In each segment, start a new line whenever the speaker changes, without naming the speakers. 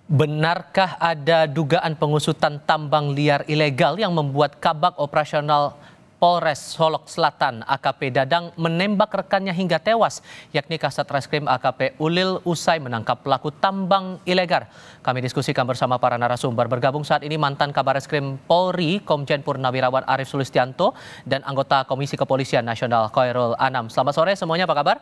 Benarkah ada dugaan pengusutan tambang liar ilegal yang membuat Kabag Operasional Polres Solok Selatan AKP Dadang menembak rekannya hingga tewas, yakni Kasat Reskrim AKP Ulil usai menangkap pelaku tambang ilegal? Kami diskusikan bersama para narasumber. Bergabung saat ini mantan Kabar Reskrim Polri Komjen Purnawirawan Arief Sulistianto dan anggota Komisi Kepolisian Nasional Khairul Anam. Selamat sore semuanya, apa kabar?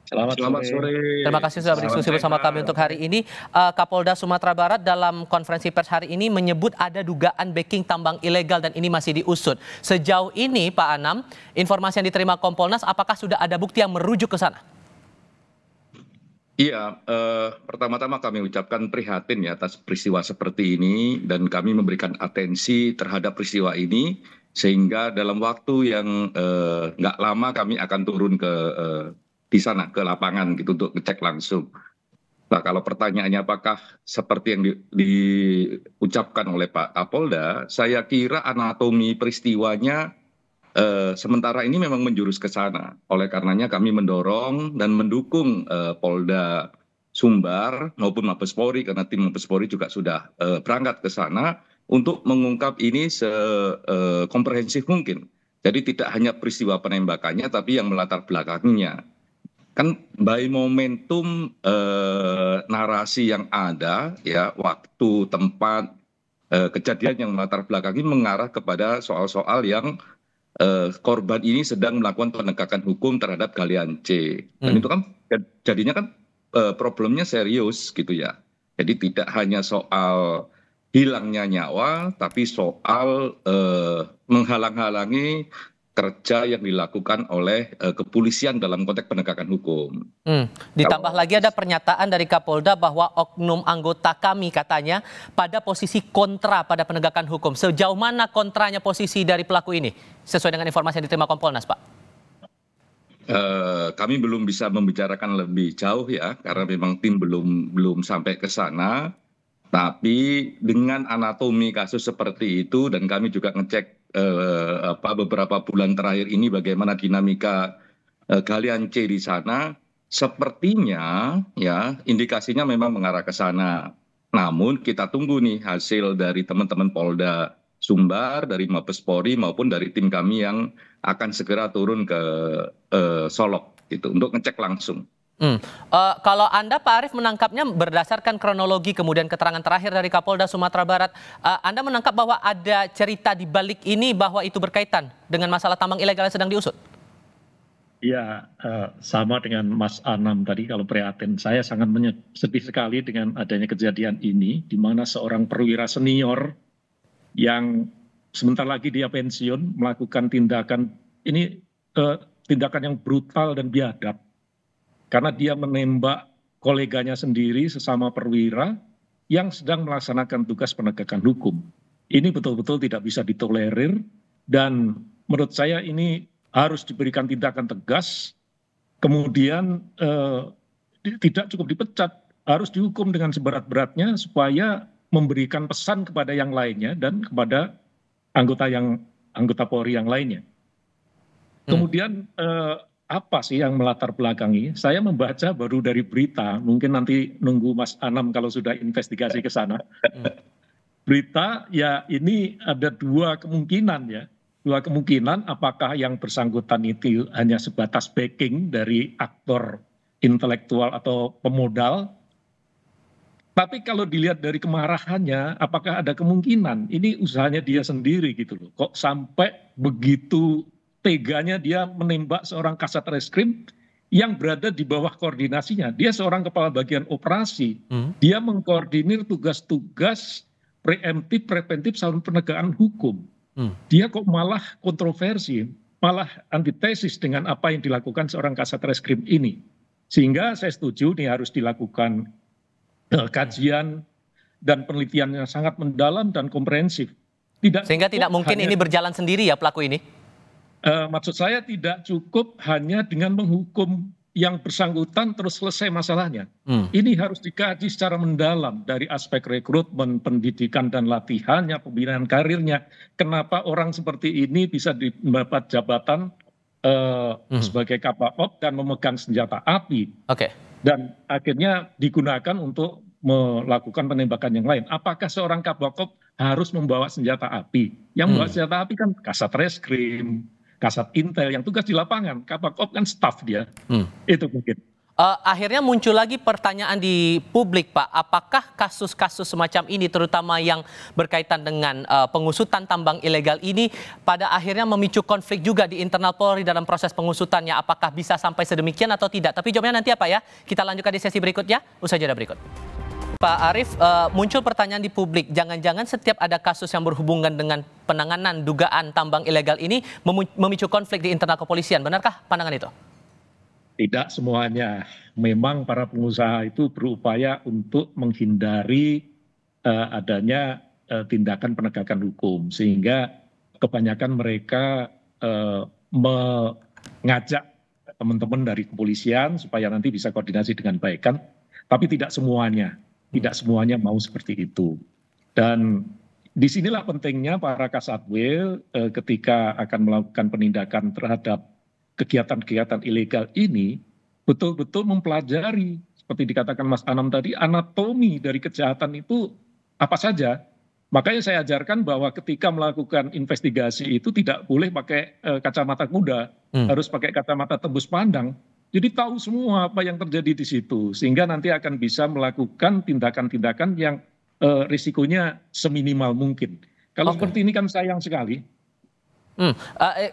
Selamat sore.
Terima kasih sudah berdiskusi bersama kami untuk hari ini. Kapolda Sumatera Barat dalam konferensi pers hari ini menyebut ada dugaan backing tambang ilegal dan ini masih diusut. Sejauh ini Pak Anam, informasi yang diterima Kompolnas, apakah sudah ada bukti yang merujuk ke sana?
Iya, pertama-tama kami ucapkan prihatin ya atas peristiwa seperti ini dan kami memberikan atensi terhadap peristiwa ini sehingga dalam waktu yang nggak lama kami akan turun di sana ke lapangan gitu untuk ngecek langsung. Nah, kalau pertanyaannya apakah seperti yang diucapkan oleh Pak Kapolda, saya kira anatomi peristiwanya sementara ini memang menjurus ke sana. Oleh karenanya kami mendorong dan mendukung Polda Sumbar maupun Mabes Polri, karena tim Mabes Polri juga sudah berangkat ke sana untuk mengungkap ini sekomprehensif mungkin. Jadi tidak hanya peristiwa penembakannya, tapi yang melatar belakangnya. Kan by momentum narasi yang ada, ya waktu, tempat, kejadian yang melatar belakangi mengarah kepada soal-soal yang korban ini sedang melakukan penegakan hukum terhadap Galian C. Dan itu kan jadinya kan problemnya serius gitu ya. Jadi tidak hanya soal hilangnya nyawa, tapi soal menghalang-halangi kerja yang dilakukan oleh kepolisian dalam konteks penegakan hukum.
Ditambah lagi ada pernyataan dari Kapolda bahwa oknum anggota kami katanya pada posisi kontra pada penegakan hukum. Sejauh mana kontranya posisi dari pelaku ini? Sesuai dengan informasi yang diterima Kompolnas, Pak.
Kami belum bisa membicarakan lebih jauh ya, karena memang tim belum sampai ke sana. Tapi dengan anatomi kasus seperti itu dan kami juga ngecek beberapa bulan terakhir ini bagaimana dinamika Galian C di sana, sepertinya ya indikasinya memang mengarah ke sana. Namun kita tunggu nih hasil dari teman-teman Polda Sumbar, dari Mabes Polri maupun dari tim kami yang akan segera turun ke Solok gitu untuk ngecek langsung.
Kalau Anda Pak Arief menangkapnya berdasarkan kronologi kemudian keterangan terakhir dari Kapolda Sumatera Barat, Anda menangkap bahwa ada cerita di balik ini bahwa itu berkaitan dengan masalah tambang ilegal yang sedang diusut?
Ya, sama dengan Mas Anam tadi, kalau prihatin. Saya sangat sedih sekali dengan adanya kejadian ini, di mana seorang perwira senior yang sebentar lagi dia pensiun melakukan tindakan ini, tindakan yang brutal dan biadab. Karena dia menembak koleganya sendiri sesama perwira yang sedang melaksanakan tugas penegakan hukum. Ini betul-betul tidak bisa ditolerir dan menurut saya ini harus diberikan tindakan tegas, kemudian tidak cukup dipecat, harus dihukum dengan seberat-beratnya supaya memberikan pesan kepada yang lainnya dan kepada anggota Polri yang lainnya. Kemudian apa sih yang melatar belakangi? Saya membaca baru dari berita, mungkin nanti nunggu Mas Anam kalau sudah investigasi ke sana. Berita ya ini ada dua kemungkinan ya. Dua kemungkinan apakah yang bersangkutan itu hanya sebatas backing dari aktor intelektual atau pemodal. Tapi kalau dilihat dari kemarahannya, apakah ada kemungkinan ini usahanya dia sendiri gitu loh. Kok sampai begitu teganya dia menembak seorang Kasat Reskrim yang berada di bawah koordinasinya. Dia seorang kepala bagian operasi. Dia mengkoordinir tugas-tugas preemptif, preventif, sama penegakan hukum. Dia kok malah kontroversi, malah antitesis dengan apa yang dilakukan seorang Kasat Reskrim ini. Sehingga saya setuju ini harus dilakukan kajian dan penelitian yang sangat mendalam dan komprehensif.
Sehingga tidak mungkin ini berjalan sendiri ya pelaku ini?
Maksud saya tidak cukup hanya dengan menghukum yang bersangkutan terus selesai masalahnya. Ini harus dikaji secara mendalam dari aspek rekrutmen, pendidikan dan latihannya, pembinaan karirnya. Kenapa orang seperti ini bisa mendapat jabatan sebagai Kapolda dan memegang senjata api. Dan akhirnya digunakan untuk melakukan penembakan yang lain. Apakah seorang Kabakop harus membawa senjata api? Yang membawa senjata api kan Kasat Reskrim, Kasat Intel yang tugas di lapangan. Kabakop kan staff dia. Itu mungkin.
Akhirnya muncul lagi pertanyaan di publik, Pak. Apakah kasus-kasus semacam ini, terutama yang berkaitan dengan pengusutan tambang ilegal ini, pada akhirnya memicu konflik juga di internal Polri dalam proses pengusutannya? Apakah bisa sampai sedemikian atau tidak? Tapi jawabnya nanti apa ya? Kita lanjutkan di sesi berikutnya, usai jeda berikut. Pak Arief, muncul pertanyaan di publik, jangan-jangan setiap ada kasus yang berhubungan dengan penanganan dugaan tambang ilegal ini memicu konflik di internal kepolisian. Benarkah pandangan itu?
Tidak semuanya. Memang para pengusaha itu berupaya untuk menghindari adanya tindakan penegakan hukum. Sehingga kebanyakan mereka mengajak teman-teman dari kepolisian supaya nanti bisa koordinasi dengan baik kan. Tapi tidak semuanya mau seperti itu. Dan disinilah pentingnya para Kasatwil ketika akan melakukan penindakan terhadap kegiatan-kegiatan ilegal ini betul-betul mempelajari, seperti dikatakan Mas Anam tadi, anatomi dari kejahatan itu apa saja. Makanya saya ajarkan bahwa ketika melakukan investigasi itu tidak boleh pakai kacamata kuda, harus pakai kacamata tembus pandang. Jadi tahu semua apa yang terjadi di situ, sehingga nanti akan bisa melakukan tindakan-tindakan yang risikonya seminimal mungkin. Kalau seperti ini kan sayang sekali.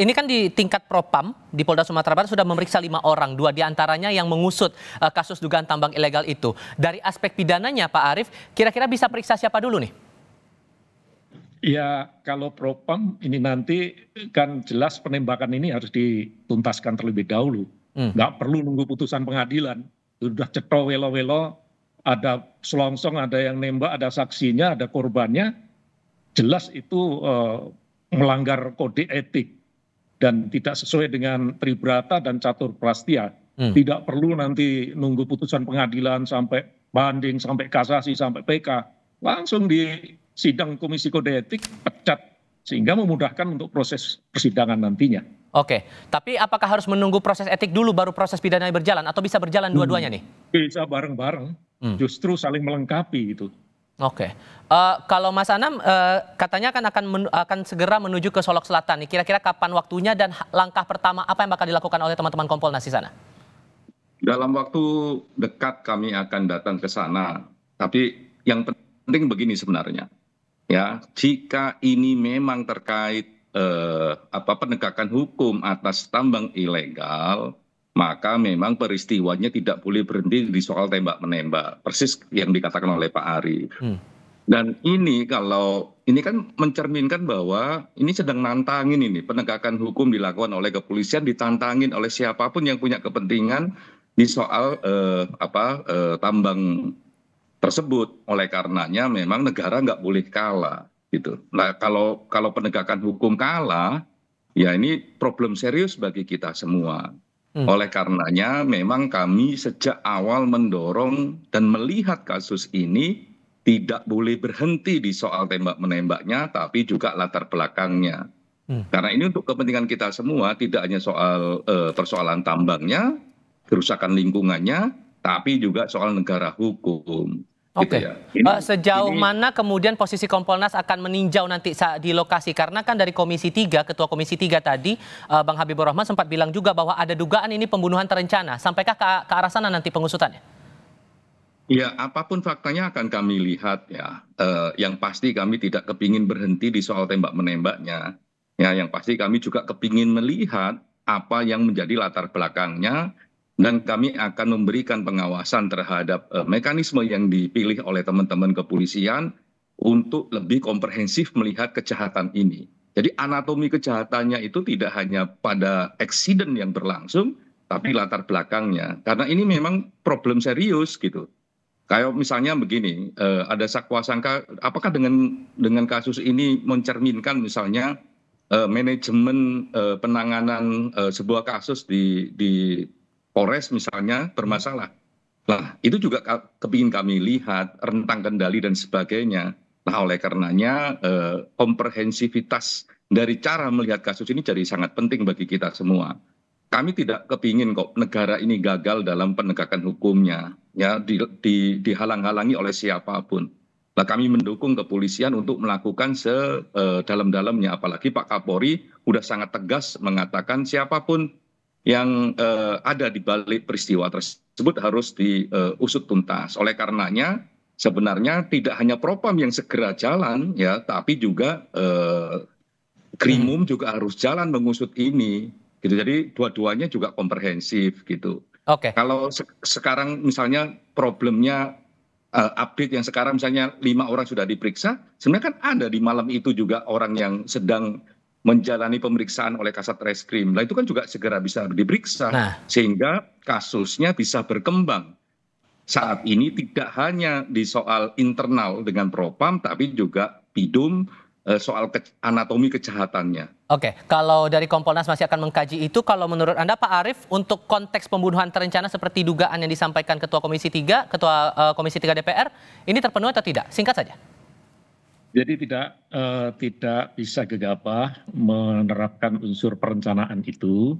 Ini kan di tingkat Propam di Polda Sumatera Barat sudah memeriksa 5 orang, 2 diantaranya yang mengusut kasus dugaan tambang ilegal itu. Dari aspek pidananya Pak Arief, kira-kira bisa periksa siapa dulu nih?
Ya kalau Propam ini nanti kan jelas penembakan ini harus dituntaskan terlebih dahulu. Nggak perlu nunggu putusan pengadilan. Sudah cetro welo-welo, ada selongsong, ada yang nembak, ada saksinya, ada korbannya. Jelas itu melanggar kode etik dan tidak sesuai dengan Tribrata dan Catur Prastia. Tidak perlu nanti nunggu putusan pengadilan sampai banding, sampai kasasi, sampai PK. Langsung di sidang Komisi Kode Etik pecat, sehingga memudahkan untuk proses persidangan nantinya.
Oke, tapi apakah harus menunggu proses etik dulu baru proses pidana berjalan atau bisa berjalan dua-duanya nih?
Bisa bareng-bareng, justru saling melengkapi itu.
Oke, kalau Mas Anam katanya akan segera menuju ke Solok Selatan nih. Kira-kira kapan waktunya dan langkah pertama apa yang bakal dilakukan oleh teman-teman Kompolnas di sana?
Dalam waktu dekat kami akan datang ke sana. Tapi yang penting begini sebenarnya, ya jika ini memang terkait penegakan hukum atas tambang ilegal, maka memang peristiwanya tidak boleh berhenti di soal tembak-menembak. Persis yang dikatakan oleh Pak Arief. Dan ini kan mencerminkan bahwa ini sedang nantangin ini. Penegakan hukum dilakukan oleh kepolisian, ditantangin oleh siapapun yang punya kepentingan di soal tambang tersebut. Oleh karenanya memang negara nggak boleh kalah. Gitu. Nah kalau penegakan hukum kalah, ya ini problem serius bagi kita semua. Oleh karenanya memang kami sejak awal mendorong dan melihat kasus ini tidak boleh berhenti di soal tembak-menembaknya, tapi juga latar belakangnya. Karena ini untuk kepentingan kita semua, tidak hanya soal persoalan tambangnya, kerusakan lingkungannya, tapi juga soal negara hukum.
Oke,
gitu ya.
sejauh mana kemudian posisi Kompolnas akan meninjau nanti di lokasi? Karena kan dari Komisi 3, Ketua Komisi 3 tadi, Bang Habibur Rahman sempat bilang juga bahwa ada dugaan ini pembunuhan terencana. Sampaikah ke arah sana nanti pengusutannya?
Ya, apapun faktanya akan kami lihat ya. Yang pasti kami tidak kepingin berhenti di soal tembak-menembaknya. Ya, yang pasti kami juga kepingin melihat apa yang menjadi latar belakangnya. Dan kami akan memberikan pengawasan terhadap mekanisme yang dipilih oleh teman-teman kepolisian untuk lebih komprehensif melihat kejahatan ini. Jadi anatomi kejahatannya itu tidak hanya pada eksiden yang berlangsung, tapi latar belakangnya. Karena ini memang problem serius gitu. Kayak misalnya begini, ada sakwa sangka, apakah dengan kasus ini mencerminkan misalnya manajemen penanganan sebuah kasus di Polres misalnya bermasalah. Nah, itu juga kepingin kami lihat rentang kendali dan sebagainya. Nah, oleh karenanya komprehensivitas dari cara melihat kasus ini jadi sangat penting bagi kita semua. kami tidak kepingin kok negara ini gagal dalam penegakan hukumnya, ya dihalang-halangi oleh siapapun. Nah, kami mendukung kepolisian untuk melakukan sedalam-dalamnya, apalagi Pak Kapolri sudah sangat tegas mengatakan siapapun yang ada di balik peristiwa tersebut harus diusut tuntas. Oleh karenanya sebenarnya tidak hanya Propam yang segera jalan, ya, tapi juga Krimum juga harus jalan mengusut ini. Gitu. Jadi dua-duanya juga komprehensif gitu.
Oke.
Kalau sekarang misalnya problemnya update yang sekarang misalnya 5 orang sudah diperiksa, sebenarnya kan ada di malam itu juga orang yang sedang menjalani pemeriksaan oleh Kasat Reskrim. Nah itu kan juga segera bisa diperiksa sehingga kasusnya bisa berkembang. Saat ini tidak hanya di soal internal dengan Propam, tapi juga Bidum, soal anatomi kejahatannya.
Oke, kalau dari Kompolnas masih akan mengkaji itu, kalau menurut Anda Pak Arief, untuk konteks pembunuhan terencana seperti dugaan yang disampaikan Ketua Komisi 3 DPR, ini terpenuhi atau tidak? Singkat saja.
Jadi tidak bisa gegabah menerapkan unsur perencanaan itu,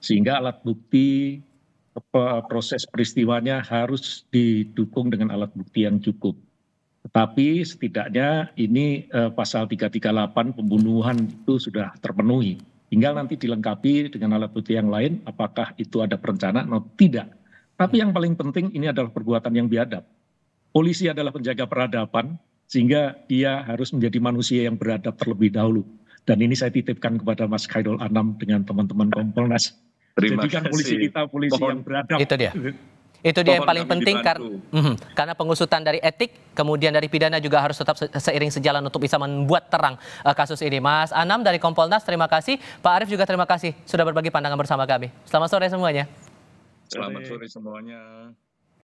sehingga alat bukti proses peristiwanya harus didukung dengan alat bukti yang cukup. Tetapi setidaknya ini pasal 338 pembunuhan itu sudah terpenuhi. Tinggal nanti dilengkapi dengan alat bukti yang lain, apakah itu ada perencanaan atau tidak. Tapi yang paling penting ini adalah perbuatan yang biadab. Polisi adalah penjaga peradaban, sehingga dia harus menjadi manusia yang beradab terlebih dahulu. Dan ini saya titipkan kepada Mas Khairul Anam dengan teman-teman Kompolnas. Jadikan polisi kita polisi yang beradab.
Itu dia. Itu dia yang paling penting karena pengusutan dari etik, kemudian dari pidana juga harus tetap seiring sejalan untuk bisa membuat terang kasus ini. Mas Anam dari Kompolnas, terima kasih. Pak Arief juga terima kasih sudah berbagi pandangan bersama kami. Selamat sore semuanya.
Selamat sore semuanya.